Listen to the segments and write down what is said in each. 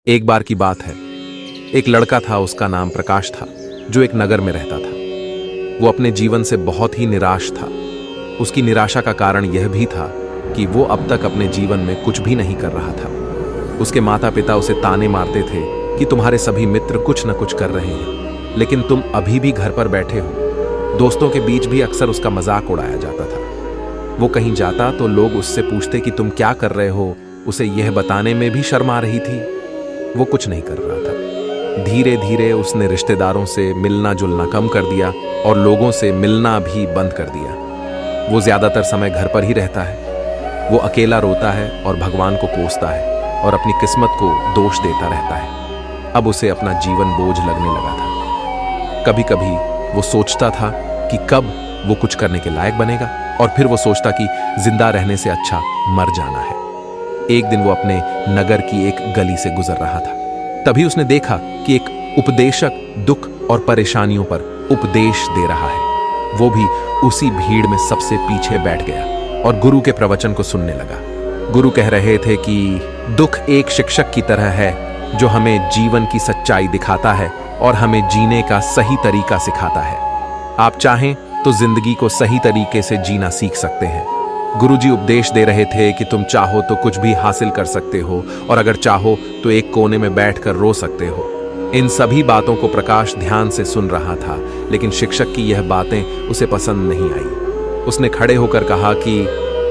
एक बार की बात है। एक लड़का था, उसका नाम प्रकाश था, जो एक नगर में रहता था। वो अपने जीवन से बहुत ही निराश था। उसकी निराशा का कारण यह भी था कि वो अब तक अपने जीवन में कुछ भी नहीं कर रहा था। उसके माता पिता उसे ताने मारते थे कि तुम्हारे सभी मित्र कुछ न कुछ कर रहे हैं, लेकिन तुम अभी भी घर पर बैठे हो। दोस्तों के बीच भी अक्सर उसका मजाक उड़ाया जाता था। वो कहीं जाता तो लोग उससे पूछते कि तुम क्या कर रहे हो। उसे यह बताने में भी शर्म आ रही थी। वो कुछ नहीं कर रहा था। धीरे धीरे उसने रिश्तेदारों से मिलना जुलना कम कर दिया और लोगों से मिलना भी बंद कर दिया। वो ज्यादातर समय घर पर ही रहता है। वो अकेला रोता है और भगवान को कोसता है और अपनी किस्मत को दोष देता रहता है। अब उसे अपना जीवन बोझ लगने लगा था। कभी कभी वो सोचता था कि कब वो कुछ करने के लायक बनेगा, और फिर वो सोचता कि जिंदा रहने से अच्छा मर जाना है। एक दिन वो अपने नगर की एक गली से गुजर रहा था। तभी उसने देखा कि एक उपदेशक दुख और परेशानियों पर उपदेश दे रहा है। वो भी उसी भीड़ में सबसे पीछे बैठ गया और गुरु के प्रवचन को सुनने लगा। गुरु कह रहे थे कि दुख एक शिक्षक की तरह है जो हमें जीवन की सच्चाई दिखाता है और हमें जीने का सही तरीका सिखाता है। आप चाहें तो जिंदगी को सही तरीके से जीना सीख सकते हैं। गुरुजी उपदेश दे रहे थे कि तुम चाहो तो कुछ भी हासिल कर सकते हो, और अगर चाहो तो एक कोने में बैठकर रो सकते हो। इन सभी बातों को प्रकाश ध्यान से सुन रहा था, लेकिन शिक्षक की यह बातें उसे पसंद नहीं आई। उसने खड़े होकर कहा कि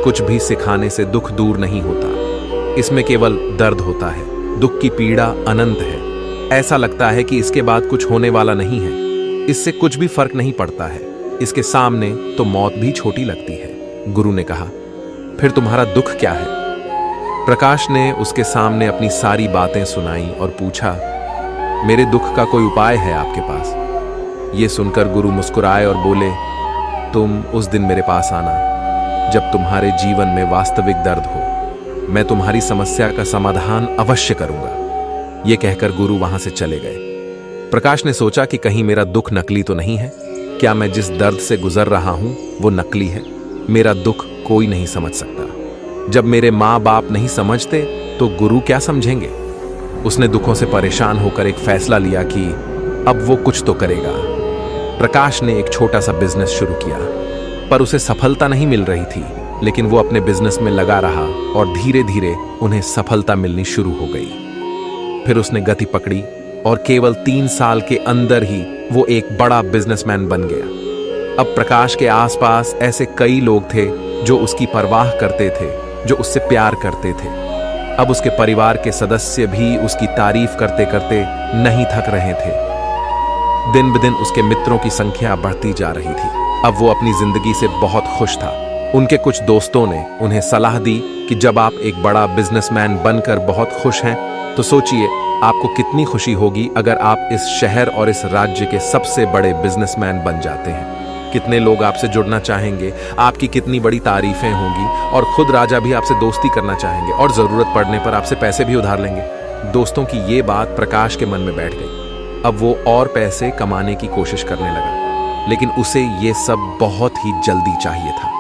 कुछ भी सिखाने से दुख दूर नहीं होता। इसमें केवल दर्द होता है। दुख की पीड़ा अनंत है। ऐसा लगता है कि इसके बाद कुछ होने वाला नहीं है। इससे कुछ भी फर्क नहीं पड़ता है। इसके सामने तो मौत भी छोटी लगती है। गुरु ने कहा, फिर तुम्हारा दुख क्या है? प्रकाश ने उसके सामने अपनी सारी बातें सुनाई और पूछा, मेरे दुख का कोई उपाय है आपके पास? ये सुनकर गुरु मुस्कुराए और बोले, तुम उस दिन मेरे पास आना जब तुम्हारे जीवन में वास्तविक दर्द हो। मैं तुम्हारी समस्या का समाधान अवश्य करूंगा। ये कहकर गुरु वहां से चले गए। प्रकाश ने सोचा कि कहीं मेरा दुख नकली तो नहीं है? क्या मैं जिस दर्द से गुजर रहा हूं वो नकली है? मेरा दुख कोई नहीं समझ सकता। जब मेरे माँ बाप नहीं समझते तो गुरु क्या समझेंगे? उसने दुखों से परेशान होकर एक फैसला लिया कि अब वो कुछ तो करेगा। प्रकाश ने एक छोटा सा बिजनेस शुरू किया, पर उसे सफलता नहीं मिल रही थी। लेकिन वो अपने बिजनेस में लगा रहा और धीरे धीरे उन्हें सफलता मिलनी शुरू हो गई। फिर उसने गति पकड़ी और केवल 3 साल के अंदर ही वो एक बड़ा बिजनेसमैन बन गया। अब प्रकाश के आसपास ऐसे कई लोग थे जो उसकी परवाह करते थे, जो उससे प्यार करते थे। अब उसके परिवार के सदस्य भी उसकी तारीफ करते करते नहीं थक रहे थे। दिन ब दिन उसके मित्रों की संख्या बढ़ती जा रही थी। अब वो अपनी जिंदगी से बहुत खुश था। उनके कुछ दोस्तों ने उन्हें सलाह दी कि जब आप एक बड़ा बिजनेसमैन बनकर बहुत खुश हैं, तो सोचिए आपको कितनी खुशी होगी अगर आप इस शहर और इस राज्य के सबसे बड़े बिजनेसमैन बन जाते हैं। कितने लोग आपसे जुड़ना चाहेंगे, आपकी कितनी बड़ी तारीफें होंगी, और खुद राजा भी आपसे दोस्ती करना चाहेंगे और जरूरत पड़ने पर आपसे पैसे भी उधार लेंगे। दोस्तों की ये बात प्रकाश के मन में बैठ गई। अब वो और पैसे कमाने की कोशिश करने लगा, लेकिन उसे ये सब बहुत ही जल्दी चाहिए था।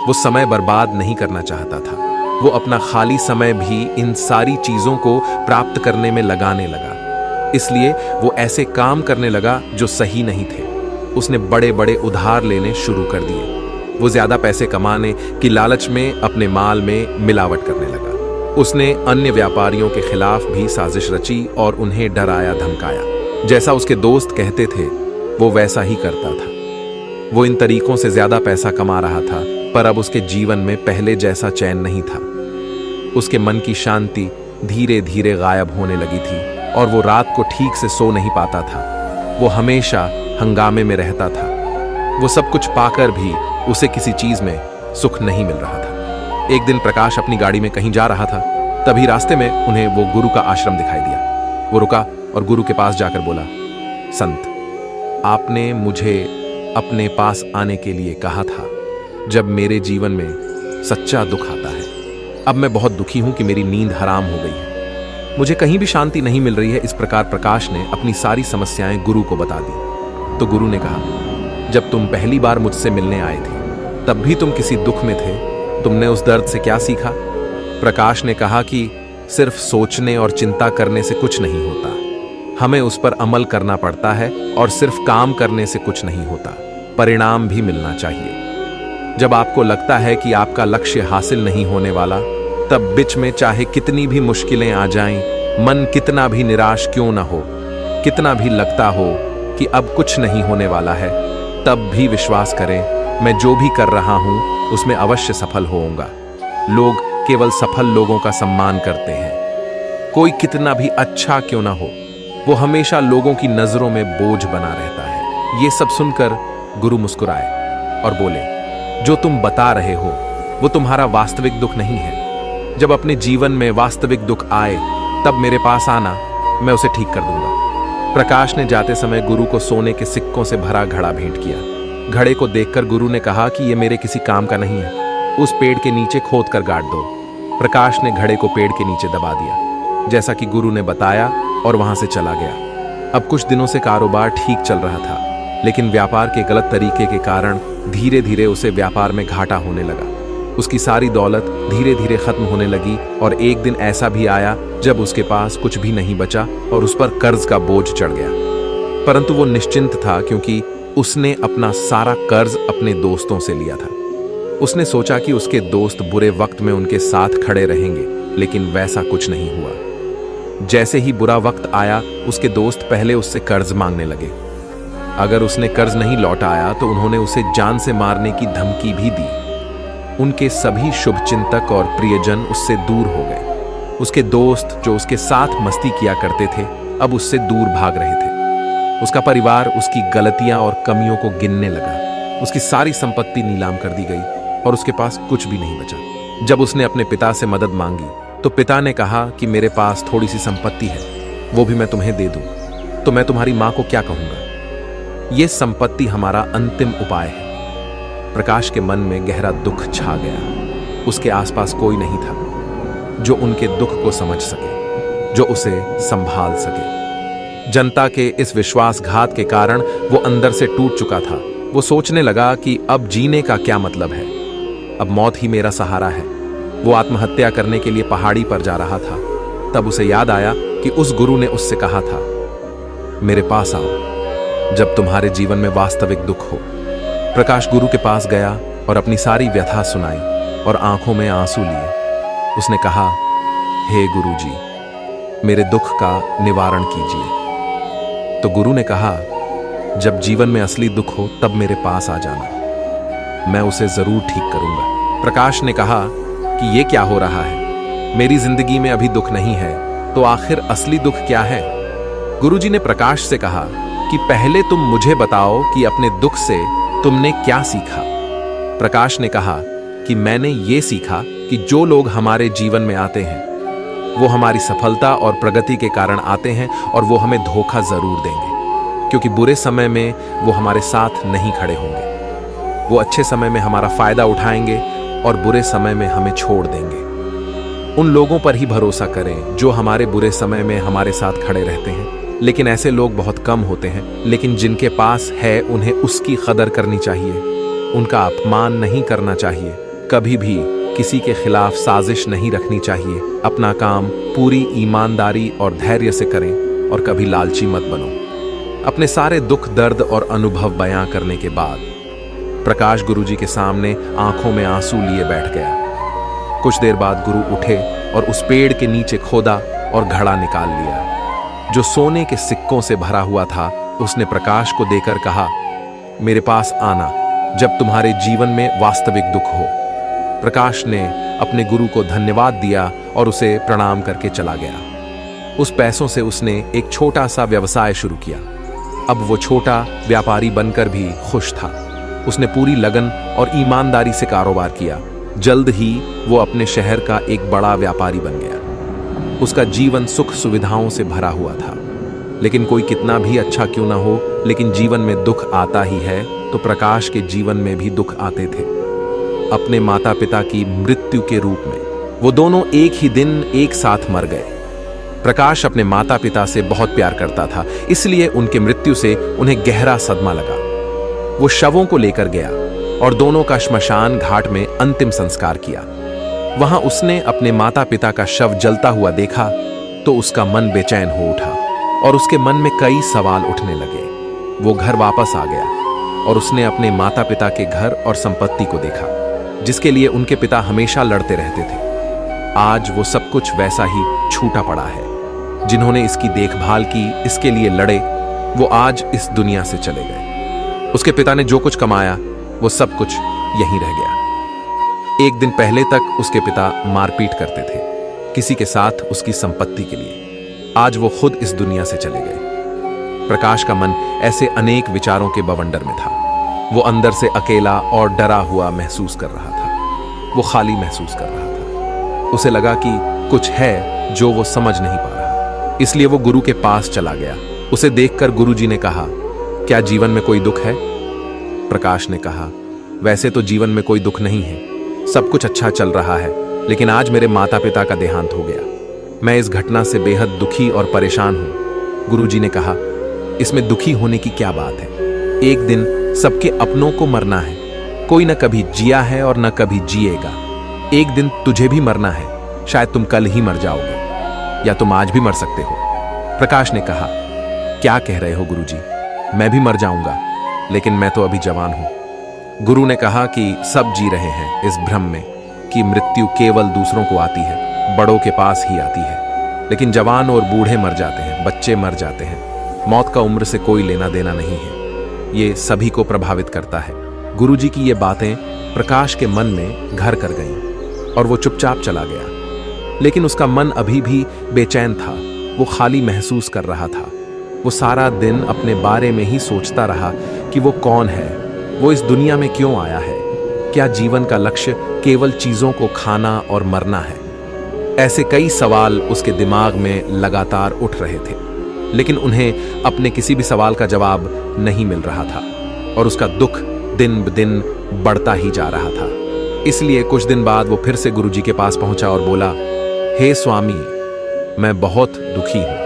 वो समय बर्बाद नहीं करना चाहता था। वो अपना खाली समय भी इन सारी चीजों को प्राप्त करने में लगाने लगा। इसलिए वो ऐसे काम करने लगा जो सही नहीं थे। उसने बड़े बड़े उधार लेने शुरू कर दिए। वो ज्यादा पैसे कमाने की लालच में अपने माल में मिलावट करने लगा। उसने अन्य व्यापारियों के खिलाफ भी साजिश रची और उन्हें डराया धमकाया। जैसा उसके दोस्त कहते थे वो वैसा ही करता था। वो इन तरीकों से ज्यादा पैसा कमा रहा था, पर अब उसके जीवन में पहले जैसा चैन नहीं था। उसके मन की शांति धीरे धीरे गायब होने लगी थी और वो रात को ठीक से सो नहीं पाता था। वो हमेशा हंगामे में रहता था। वो सब कुछ पाकर भी उसे किसी चीज में सुख नहीं मिल रहा था। एक दिन प्रकाश अपनी गाड़ी में कहीं जा रहा था। तभी रास्ते में उन्हें वो गुरु का आश्रम दिखाई दिया। वो रुका और गुरु के पास जाकर बोला, संत, आपने मुझे अपने पास आने के लिए कहा था जब मेरे जीवन में सच्चा दुख आता है। अब मैं बहुत दुखी हूं कि मेरी नींद हराम हो गई है। मुझे कहीं भी शांति नहीं मिल रही है। इस प्रकार प्रकाश ने अपनी सारी समस्याएं गुरु को बता दी। तो गुरु ने कहा, जब तुम पहली बार मुझसे मिलने आए थे तब भी तुम किसी दुख में थे। तुमने उस दर्द से क्या सीखा? प्रकाश ने कहा कि सिर्फ सोचने और चिंता करने से कुछ नहीं होता, हमें उस पर अमल करना पड़ता है, और सिर्फ काम करने से कुछ नहीं होता, परिणाम भी मिलना चाहिए। जब आपको लगता है कि आपका लक्ष्य हासिल नहीं होने वाला, तब बीच में चाहे कितनी भी मुश्किलें आ जाएं, मन कितना भी निराश क्यों ना हो, कितना भी लगता हो कि अब कुछ नहीं होने वाला है, तब भी विश्वास करें, मैं जो भी कर रहा हूं उसमें अवश्य सफल होऊंगा। लोग केवल सफल लोगों का सम्मान करते हैं। कोई कितना भी अच्छा क्यों ना हो, वो हमेशा लोगों की नजरों में बोझ बना रहता है। ये सब सुनकर गुरु मुस्कुराए और बोले, जो तुम बता रहे हो वो तुम्हारा वास्तविक दुख नहीं है। जब अपने जीवन में वास्तविक दुख आए तब मेरे पास आना, मैं उसे ठीक कर दूंगा। प्रकाश ने जाते समय गुरु को सोने के सिक्कों से भरा घड़ा भेंट किया। घड़े को देखकर गुरु ने कहा कि यह मेरे किसी काम का नहीं है, उस पेड़ के नीचे खोद कर गाड़ दो। प्रकाश ने घड़े को पेड़ के नीचे दबा दिया, जैसा कि गुरु ने बताया, और वहां से चला गया। अब कुछ दिनों से कारोबार ठीक चल रहा था, लेकिन व्यापार के गलत तरीके के कारण धीरे धीरे उसे व्यापार में घाटा होने लगा। उसकी सारी दौलत धीरे धीरे खत्म होने लगी, और एक दिन ऐसा भी आया जब उसके पास कुछ भी नहीं बचा और उस पर कर्ज का बोझ चढ़ गया। परंतु वो निश्चिंत था, क्योंकि उसने अपना सारा कर्ज अपने दोस्तों से लिया था। उसने सोचा कि उसके दोस्त बुरे वक्त में उनके साथ खड़े रहेंगे, लेकिन वैसा कुछ नहीं हुआ। जैसे ही बुरा वक्त आया, उसके दोस्त पहले उससे कर्ज मांगने लगे। अगर उसने कर्ज नहीं लौटाया तो उन्होंने उसे जान से मारने की धमकी भी दी। उनके सभी शुभचिंतक और प्रियजन उससे दूर हो गए। उसके दोस्त जो उसके साथ मस्ती किया करते थे, अब उससे दूर भाग रहे थे। उसका परिवार उसकी गलतियां और कमियों को गिनने लगा। उसकी सारी संपत्ति नीलाम कर दी गई और उसके पास कुछ भी नहीं बचा। जब उसने अपने पिता से मदद मांगी तो पिता ने कहा कि मेरे पास थोड़ी सी संपत्ति है, वो भी मैं तुम्हें दे दूं, तो मैं तुम्हारी मां को क्या कहूंगा। ये संपत्ति हमारा अंतिम उपाय है। प्रकाश के मन में गहरा दुख छा गया। उसके आसपास कोई नहीं था जो उनके दुख को समझ सके, जो उसे संभाल सके। जनता के इस विश्वासघात के कारण वो अंदर से टूट चुका था। वो सोचने लगा कि अब जीने का क्या मतलब है, अब मौत ही मेरा सहारा है। वो आत्महत्या करने के लिए पहाड़ी पर जा रहा था। तब उसे याद आया कि उस गुरु ने उससे कहा था, मेरे पास आओ जब तुम्हारे जीवन में वास्तविक दुख हो। प्रकाश गुरु के पास गया और अपनी सारी व्यथा सुनाई और आंखों में आंसू लिए। उसने कहा, हे गुरुजी, मेरे दुख का निवारण कीजिए। तो गुरु ने कहा, जब जीवन में असली दुख हो तब मेरे पास आ जाना, मैं उसे जरूर ठीक करूंगा। प्रकाश ने कहा कि ये क्या हो रहा है, मेरी जिंदगी में अभी दुख नहीं है, तो आखिर असली दुख क्या है। गुरुजी ने प्रकाश से कहा कि पहले तुम मुझे बताओ कि अपने दुख से तुमने क्या सीखा। प्रकाश ने कहा कि मैंने ये सीखा कि जो लोग हमारे जीवन में आते हैं वो हमारी सफलता और प्रगति के कारण आते हैं, और वो हमें धोखा जरूर देंगे, क्योंकि बुरे समय में वो हमारे साथ नहीं खड़े होंगे। वो अच्छे समय में हमारा फायदा उठाएंगे और बुरे समय में हमें छोड़ देंगे। उन लोगों पर ही भरोसा करें जो हमारे बुरे समय में हमारे साथ खड़े रहते हैं। लेकिन ऐसे लोग बहुत कम होते हैं, लेकिन जिनके पास है उन्हें उसकी कदर करनी चाहिए, उनका अपमान नहीं करना चाहिए। कभी भी किसी के खिलाफ साजिश नहीं रखनी चाहिए। अपना काम पूरी ईमानदारी और धैर्य से करें और कभी लालची मत बनो। अपने सारे दुख दर्द और अनुभव बयां करने के बाद प्रकाश गुरुजी के सामने आंखों में आंसू लिए बैठ गया। कुछ देर बाद गुरु उठे और उस पेड़ के नीचे खोदा और घड़ा निकाल लिया जो सोने के सिक्कों से भरा हुआ था। उसने प्रकाश को देकर कहा, मेरे पास आना जब तुम्हारे जीवन में वास्तविक दुख हो। प्रकाश ने अपने गुरु को धन्यवाद दिया और उसे प्रणाम करके चला गया। उस पैसों से उसने एक छोटा सा व्यवसाय शुरू किया। अब वो छोटा व्यापारी बनकर भी खुश था। उसने पूरी लगन और ईमानदारी से कारोबार किया। जल्द ही वो अपने शहर का एक बड़ा व्यापारी बन गया। उसका जीवन सुख सुविधाओं से भरा हुआ था। लेकिन कोई कितना भी अच्छा क्यों ना हो, लेकिन जीवन में दुख आता ही है, तो प्रकाश के जीवन में भी दुख आते थे। अपने माता पिता की मृत्यु के रूप में वो दोनों एक ही दिन एक साथ मर गए। प्रकाश अपने माता पिता से बहुत प्यार करता था, इसलिए उनके मृत्यु से उन्हें गहरा सदमा लगा। वो शवों को लेकर गया और दोनों का श्मशान घाट में अंतिम संस्कार किया। वहां उसने अपने माता पिता का शव जलता हुआ देखा तो उसका मन बेचैन हो उठा और उसके मन में कई सवाल उठने लगे। वो घर वापस आ गया और उसने अपने माता पिता के घर और संपत्ति को देखा जिसके लिए उनके पिता हमेशा लड़ते रहते थे। आज वो सब कुछ वैसा ही छूटा पड़ा है। जिन्होंने इसकी देखभाल की, इसके लिए लड़े, वो आज इस दुनिया से चले गए। उसके पिता ने जो कुछ कमाया वो सब कुछ यहीं रह गया। एक दिन पहले तक उसके पिता मारपीट करते थे किसी के साथ उसकी संपत्ति के लिए। आज वो खुद इस दुनिया से चले गए। प्रकाश का मन ऐसे अनेक विचारों के बवंडर में था। वो अंदर से अकेला और डरा हुआ महसूस कर रहा था। वो खाली महसूस कर रहा था। उसे लगा कि कुछ है जो वो समझ नहीं पा रहा। इसलिए वो गुरु के पास चला गया। उसे देखकर गुरुजी ने कहा, क्या जीवन में कोई दुख है? प्रकाश ने कहा, वैसे तो जीवन में कोई दुख नहीं है, सब कुछ अच्छा चल रहा है, लेकिन आज मेरे माता पिता का देहांत हो गया। मैं इस घटना से बेहद दुखी और परेशान हूं। गुरुजी ने कहा, इसमें दुखी होने की क्या बात है? एक दिन सबके अपनों को मरना है। कोई न कभी जिया है और न कभी जिएगा। एक दिन तुझे भी मरना है। शायद तुम कल ही मर जाओगे या तुम आज भी मर सकते हो। प्रकाश ने कहा, क्या कह रहे हो गुरुजी? मैं भी मर जाऊंगा, लेकिन मैं तो अभी जवान हूं। गुरु ने कहा कि सब जी रहे हैं इस भ्रम में कि मृत्यु केवल दूसरों को आती है, बड़ों के पास ही आती है। लेकिन जवान और बूढ़े मर जाते हैं, बच्चे मर जाते हैं। मौत का उम्र से कोई लेना देना नहीं है। ये सभी को प्रभावित करता है। गुरुजी की ये बातें प्रकाश के मन में घर कर गईं और वो चुपचाप चला गया। लेकिन उसका मन अभी भी बेचैन था। वो खाली महसूस कर रहा था। वो सारा दिन अपने बारे में ही सोचता रहा कि वो कौन है, वो इस दुनिया में क्यों आया है, क्या जीवन का लक्ष्य केवल चीजों को खाना और मरना है? ऐसे कई सवाल उसके दिमाग में लगातार उठ रहे थे, लेकिन उन्हें अपने किसी भी सवाल का जवाब नहीं मिल रहा था और उसका दुख दिन ब दिन बढ़ता ही जा रहा था। इसलिए कुछ दिन बाद वो फिर से गुरुजी के पास पहुंचा और बोला, हे स्वामी, मैं बहुत दुखी हूं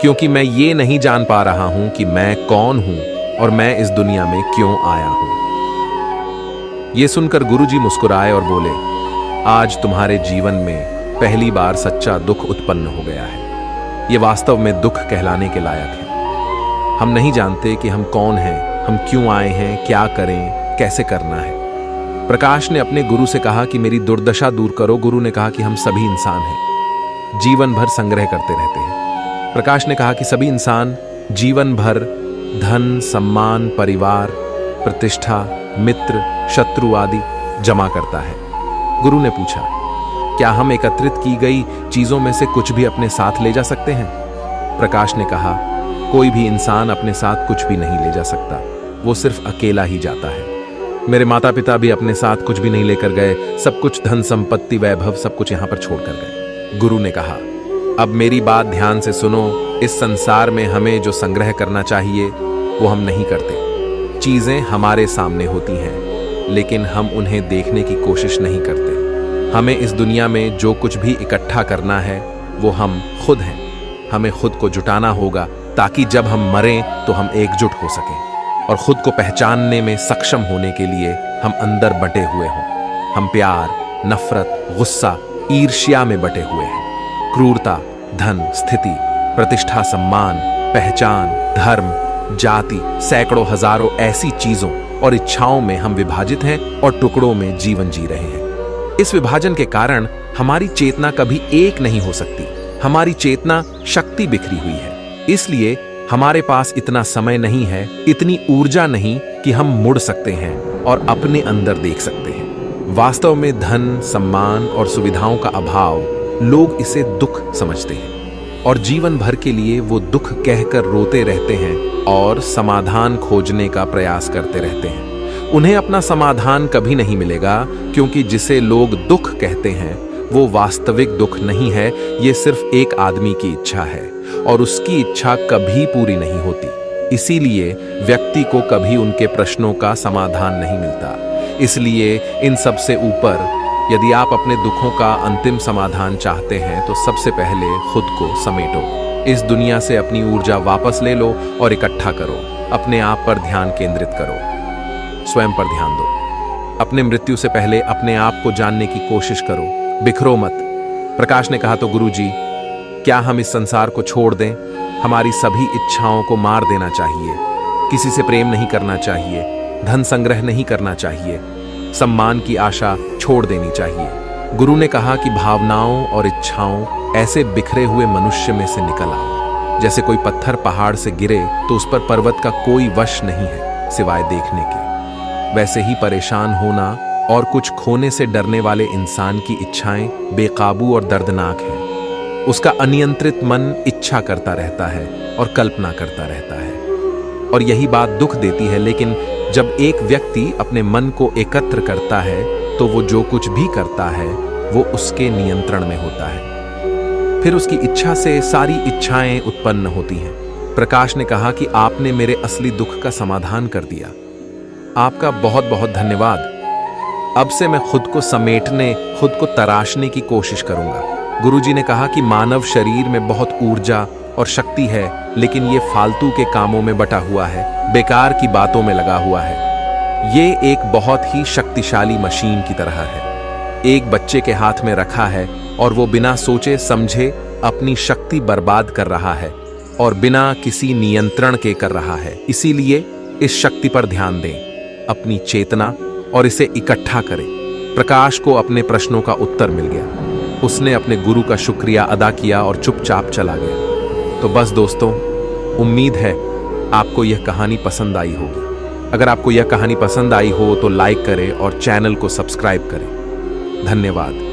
क्योंकि मैं ये नहीं जान पा रहा हूं कि मैं कौन हूं और मैं इस दुनिया में क्यों आया हूं। ये सुनकर गुरुजी मुस्कुराए और बोले, आज तुम्हारे जीवन में पहली बार सच्चा दुख उत्पन्न हो गया है। ये वास्तव में दुख कहलाने के लायक है। हम नहीं जानते कि हम कौन हैं, हम क्यों आए हैं, क्या करें, कैसे करना है। प्रकाश ने अपने गुरु से कहा कि मेरी दुर्दशा दूर करो। गुरु ने कहा कि हम सभी इंसान हैं, जीवन भर संग्रह करते रहते हैं। प्रकाश ने कहा कि सभी इंसान जीवन भर धन, सम्मान, परिवार, प्रतिष्ठा, मित्र, शत्रु आदि जमा करता है। गुरु ने पूछा, क्या हम एकत्रित की गई चीजों में से कुछ भी अपने साथ ले जा सकते हैं? प्रकाश ने कहा, कोई भी इंसान अपने साथ कुछ भी नहीं ले जा सकता, वो सिर्फ अकेला ही जाता है। मेरे माता पिता भी अपने साथ कुछ भी नहीं लेकर गए, सब कुछ धन संपत्ति वैभव सब कुछ यहां पर छोड़कर गए। गुरु ने कहा, अब मेरी बात ध्यान से सुनो। इस संसार में हमें जो संग्रह करना चाहिए वो हम नहीं करते। चीजें हमारे सामने होती हैं, लेकिन हम उन्हें देखने की कोशिश नहीं करते। हमें इस दुनिया में जो कुछ भी इकट्ठा करना है वो हम खुद हैं। हमें खुद को जुटाना होगा ताकि जब हम मरें तो हम एकजुट हो सकें और खुद को पहचानने में सक्षम होने के लिए हम अंदर बटे हुए हों। हम प्यार, नफरत, गुस्सा, ईर्ष्या में बटे हुए हैं। क्रूरता, धन, स्थिति, प्रतिष्ठा, सम्मान, पहचान, धर्म, जाति, सैकड़ों हजारों ऐसी चीजों और इच्छाओं में हम विभाजित हैं और टुकड़ों में जीवन जी रहे हैं। इस विभाजन के कारण हमारी चेतना कभी एक नहीं हो सकती। हमारी चेतना शक्ति बिखरी हुई है। इसलिए हमारे पास इतना समय नहीं है, इतनी ऊर्जा नहीं कि हम मुड़ सकते हैं और अपने अंदर देख सकते हैं। वास्तव में धन, सम्मान और सुविधाओं का अभाव, लोग इसे दुख समझते हैं और जीवन भर के लिए वो दुख कहकर रोते रहते हैं और समाधान खोजने का प्रयास करते रहते हैं। उन्हें अपना समाधान कभी नहीं मिलेगा, क्योंकि जिसे लोग दुख कहते हैं वो वास्तविक दुख नहीं है, ये सिर्फ एक आदमी की इच्छा है और उसकी इच्छा कभी पूरी नहीं होती। इसीलिए व्यक्ति को कभी उनके प्रश्नों का समाधान नहीं मिलता। इसलिए इन सब से ऊपर, यदि आप अपने दुखों का अंतिम समाधान चाहते हैं तो सबसे पहले खुद को समेटो। इस दुनिया से अपनी ऊर्जा वापस ले लो और इकट्ठा करो। अपने आप पर ध्यान केंद्रित करो, स्वयं पर ध्यान दो। अपने मृत्यु से पहले अपने आप को जानने की कोशिश करो। बिखरो मत। प्रकाश ने कहा, तो गुरुजी, क्या हम इस संसार को छोड़ दें? हमारी सभी इच्छाओं को मार देना चाहिए। किसी से प्रेम नहीं करना चाहिए, धन संग्रह नहीं करना चाहिए, सम्मान की आशा छोड़ देनी चाहिए। गुरु ने कहा कि भावनाओं और इच्छाओं ऐसे बिखरे हुए मनुष्य में से निकल आओ। जैसे कोई पत्थर पहाड़ से गिरे तो उस पर पर्वत का कोई वश नहीं है सिवाय देखने के। वैसे ही परेशान होना और कुछ खोने से डरने वाले इंसान की इच्छाएं बेकाबू और दर्दनाक हैं। उसका अनियंत्रित मन इच्छा करता रहता है और कल्पना करता रहता है, और यही बात दुख देती है। लेकिन जब एक व्यक्ति अपने मन को एकत्र करता है तो वो जो कुछ भी करता है वो उसके नियंत्रण में होता है। फिर उसकी इच्छा से सारी इच्छाएं उत्पन्न होती हैं। प्रकाश ने कहा कि आपने मेरे असली दुख का समाधान कर दिया। आपका बहुत बहुत धन्यवाद। अब से मैं खुद को समेटने, खुद को तराशने की कोशिश करूंगा। गुरुजी ने कहा कि मानव शरीर में बहुत ऊर्जा और शक्ति है, लेकिन ये फालतू के कामों में बटा हुआ है, बेकार की बातों में लगा हुआ है। ये एक बहुत ही शक्तिशाली मशीन की तरह है। एक बच्चे के हाथ में रखा है और वो बिना सोचे समझे अपनी शक्ति बर्बाद कर रहा है और बिना किसी नियंत्रण के कर रहा है। इसीलिए इस शक्ति पर ध्यान दें, अपनी चेतना, और इसे इकट्ठा करें। प्रकाश को अपने प्रश्नों का उत्तर मिल गया। उसने अपने गुरु का शुक्रिया अदा किया और चुपचाप चला गया। तो बस दोस्तों, उम्मीद है आपको यह कहानी पसंद आई होगी। अगर आपको यह कहानी पसंद आई हो तो लाइक करें और चैनल को सब्सक्राइब करें। धन्यवाद।